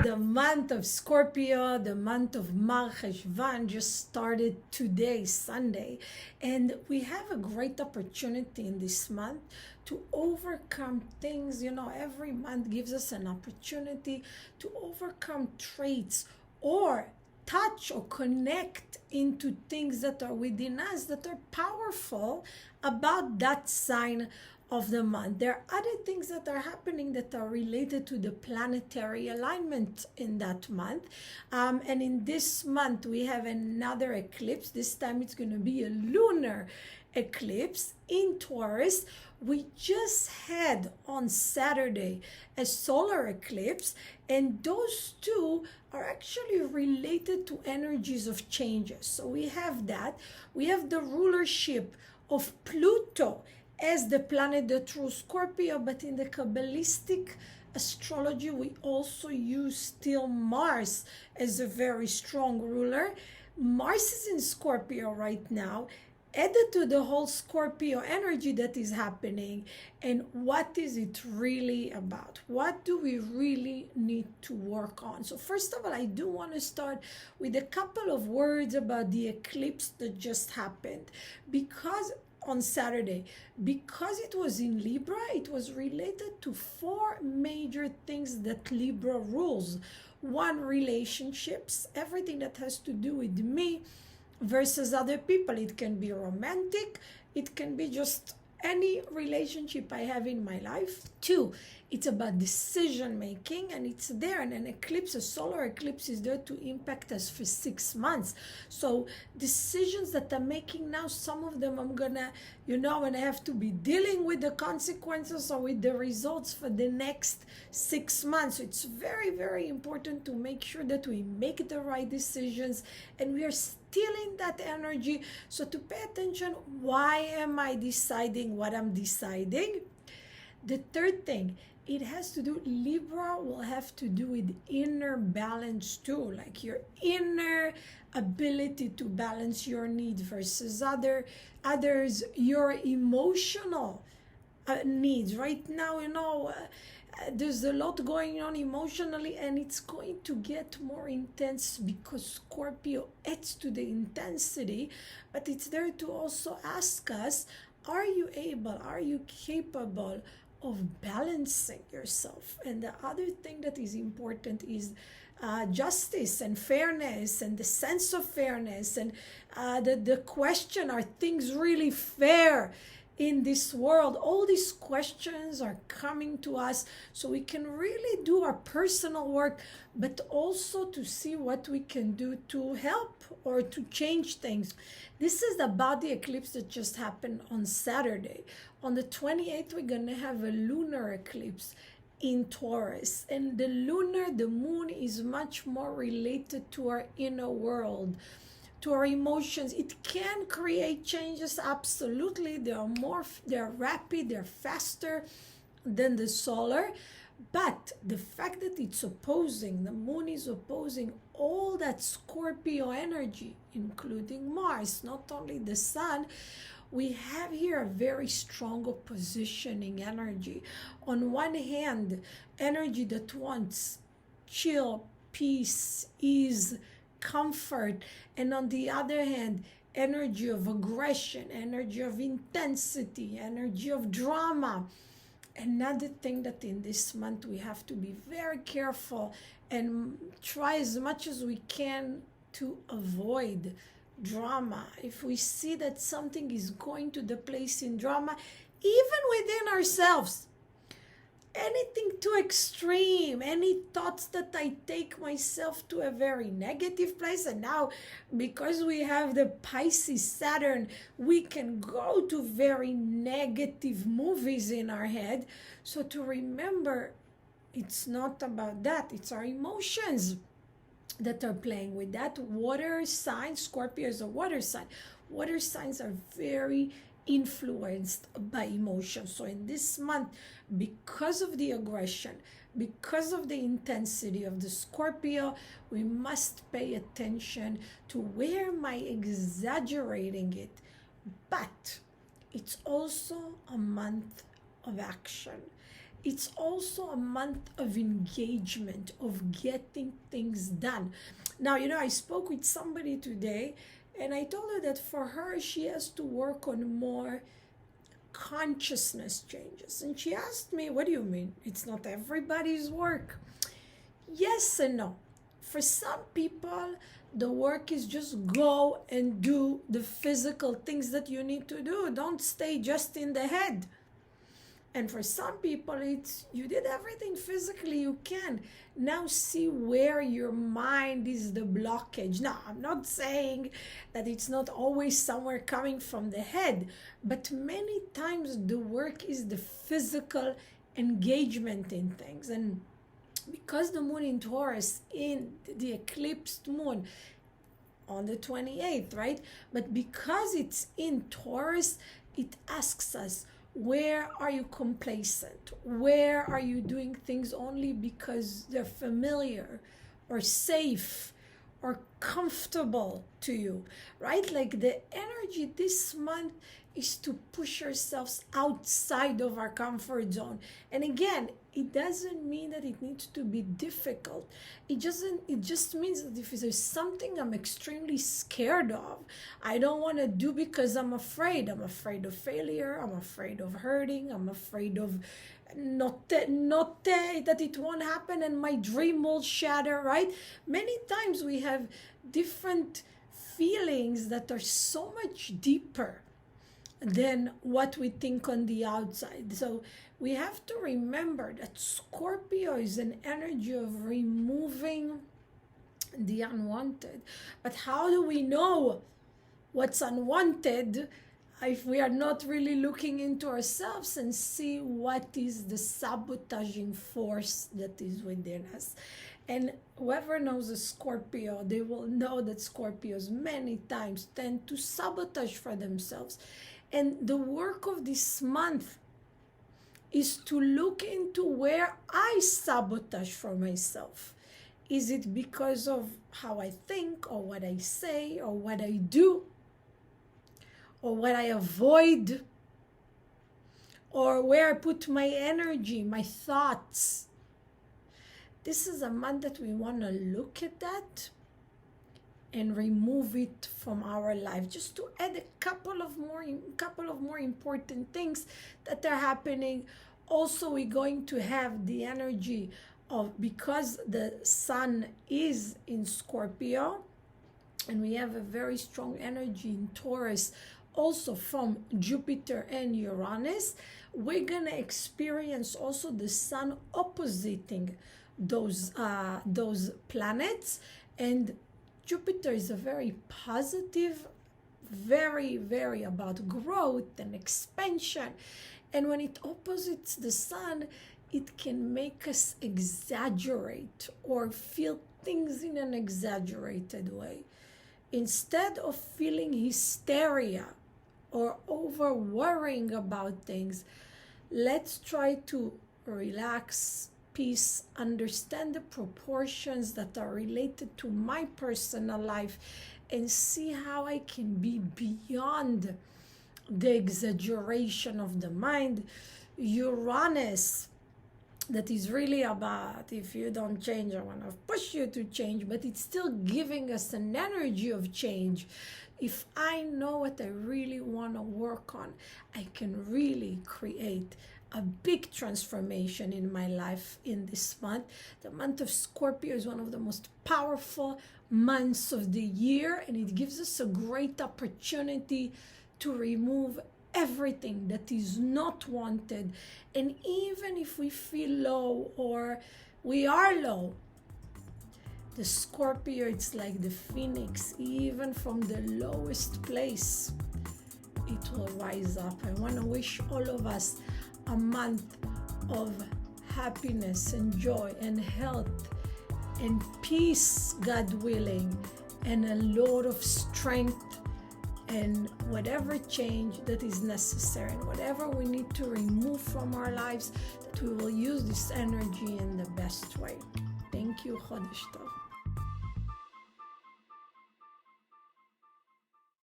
The month of Scorpio, the month of MarCheshvan just started today, Sunday, and we have a great opportunity in this month to overcome things. Every month gives us an opportunity to overcome traits or touch or connect into things that are within us that are powerful about that sign of the month. There are other things that are happening that are related to the planetary alignment in that month. And in this month, we have another eclipse. This time it's going to be a lunar eclipse in Taurus. We just had on Saturday a solar eclipse, and those two are actually related to energies of changes. So we have that. We have the rulership of Pluto as the planet that rules Scorpio, but in the Kabbalistic astrology, we also use still Mars as a very strong ruler. Mars is in Scorpio right now, added to the whole Scorpio energy that is happening. And what is it really about? What do we really need to work on? So first of all, I do want to start with a couple of words about the eclipse that just happened. Because on Saturday, because it was in Libra, it was related to four major things that Libra rules. One, relationships, everything that has to do with me versus other people. It can be romantic, it can be just any relationship I have in my life. Two, it's about decision making, and it's there. And an eclipse, a solar eclipse, is there to impact us for 6 months. So decisions that I'm making now, some of them I'm gonna, and I have to be dealing with the consequences or with the results for the next 6 months. So it's very, very important to make sure that we make the right decisions, and we are still in that energy. So to pay attention, why am I deciding what I'm deciding? The third thing, it has to do, Libra will have to do with inner balance too, like your inner ability to balance your needs versus others, your emotional needs. Right now, there's a lot going on emotionally, and it's going to get more intense because Scorpio adds to the intensity, but it's there to also ask us, are you capable of balancing yourself? And the other thing that is important is justice and fairness and the sense of fairness, and the question, are things really fair in this world? All these questions are coming to us so we can really do our personal work, but also to see what we can do to help or to change things. This is about the eclipse that just happened on Saturday. On the 28th, we're going to have a lunar eclipse in Taurus. And the moon is much more related to our inner world, to our emotions. It can create changes, absolutely. They're rapid, they're faster than the solar. But the fact that the moon is opposing all that Scorpio energy, including Mars, not only the sun, we have here a very strong oppositioning energy. On one hand, energy that wants chill, peace, ease, comfort, and on the other hand, energy of aggression, energy of intensity, energy of drama. Another thing that in this month we have to be very careful and try as much as we can to avoid drama. If we see that something is going to the place in drama, even within ourselves, anything too extreme, any thoughts that I take myself to a very negative place, and now because we have the Pisces Saturn, we can go to very negative movies in our head. So to remember, it's not about that, it's our emotions that are playing with that. Water sign, Scorpio is a water sign. Water signs are very influenced by emotion. So in this month, because of the aggression, because of the intensity of the Scorpio, we must pay attention to where am I exaggerating it. But it's also a month of action. it's also a month of engagement, of getting things done. Now, I spoke with somebody today, and I told her that for her, she has to work on more consciousness changes. And she asked me, what do you mean? It's not everybody's work. Yes and no. For some people, the work is just go and do the physical things that you need to do. Don't stay just in the head. And for some people, it's you did everything physically you can. Now see where your mind is the blockage. Now, I'm not saying that it's not always somewhere coming from the head, but many times the work is the physical engagement in things. And because the moon in Taurus, in the eclipsed moon on the 28th, right? But because it's in Taurus, it asks us, where are you complacent? Where are you doing things only because they're familiar or safe or comfortable to you, right? Like the energy this month is to push ourselves outside of our comfort zone. And again, it doesn't mean that it needs to be difficult. It just means that if there's something I'm extremely scared of, I don't want to do because I'm afraid. I'm afraid of failure. I'm afraid of hurting. I'm afraid of not that it won't happen and my dream will shatter, right? Many times we have different feelings that are so much deeper than what we think on the outside. So we have to remember that Scorpio is an energy of removing the unwanted. But how do we know what's unwanted if we are not really looking into ourselves and see what is the sabotaging force that is within us? And whoever knows a Scorpio, they will know that Scorpios many times tend to sabotage for themselves. And the work of this month is to look into where I sabotage for myself. Is it because of how I think, or what I say, or what I do, or what I avoid, or where I put my energy, my thoughts? This is a month that we want to look at that and remove it from our life, just to add a couple of more important things that are happening. Also, we're going to have the energy of, because the sun is in Scorpio, and we have a very strong energy in Taurus, also from Jupiter and Uranus, we're gonna experience also the sun oppositing those planets. And Jupiter is a very positive, very, very about growth and expansion. And when it opposites the sun, it can make us exaggerate or feel things in an exaggerated way. Instead of feeling hysteria or over worrying about things, let's try to relax, peace, understand the proportions that are related to my personal life, and see how I can be beyond the exaggeration of the mind. Uranus, that is really about, if you don't change, I want to push you to change, but it's still giving us an energy of change. If I know what I really want to work on, I can really create a big transformation in my life in this month. The month of Scorpio is one of the most powerful months of the year, and it gives us a great opportunity to remove everything that is not wanted. And even if we feel low or we are low, the Scorpio, it's like the phoenix. Even from the lowest place, it will rise up. I want to wish all of us a month of happiness and joy and health and peace, God willing, and a lot of strength, and whatever change that is necessary, and whatever we need to remove from our lives, that we will use this energy in the best way. Thank you. Chodesh Tov.